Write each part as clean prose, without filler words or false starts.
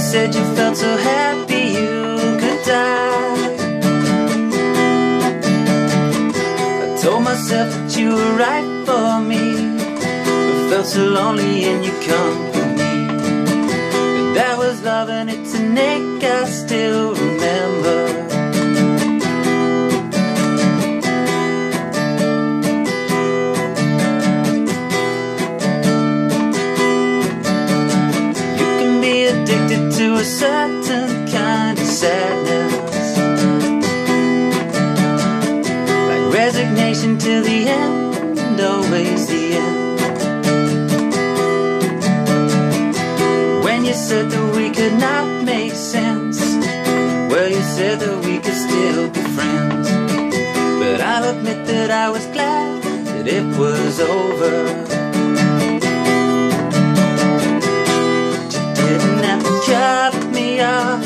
said you felt so happy you could die. I told myself that you were right for me, but felt so lonely in your company. But that was love and it's an ache I still remember. Addicted to a certain kind of sadness, like resignation to the end, always the end. When you said that we could not make sense, well, you said that we could still be friends. But I'll admit that I was glad that it was over. Cut me off,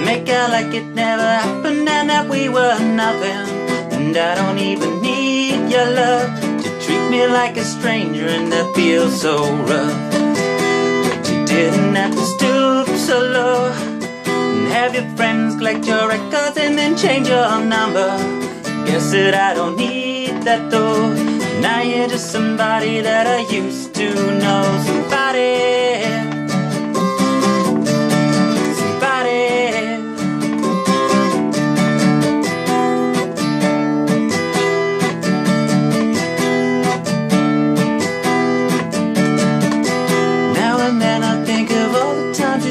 make out like it never happened and that we were nothing. And I don't even need your love to treat me like a stranger, and that feels so rough. But you didn't have to stoop so low and have your friends collect your records and then change your number. Guess that I don't need that though. Now you're just somebody that I used to know. Somebody.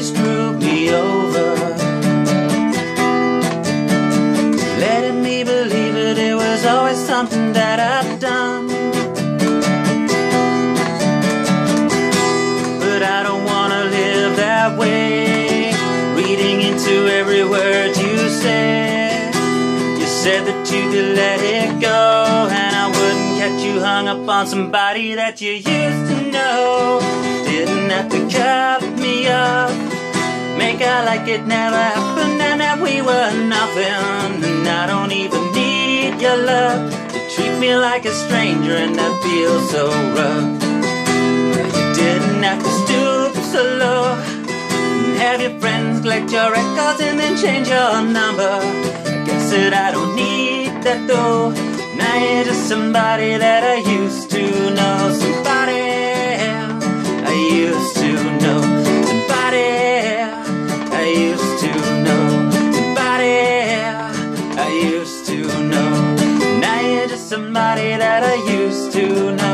Screwed me over, letting me believe that it was always something that I've done. But I don't wanna live that way, reading into every word you said. You said that you could let it go, and I wouldn't catch you hung up on somebody that you used to know. Didn't have to cut me off, make out like it never happened and that we were nothing. And I don't even need your love to treat me like a stranger, and that feels so rough. You didn't have to stoop so low and have your friends collect your records and then change your number. I guess that I don't need that though. Now you're just somebody that I used to know. Somebody I used to know. Somebody I used to know. Somebody I used to know. Now you're just somebody that I used to know.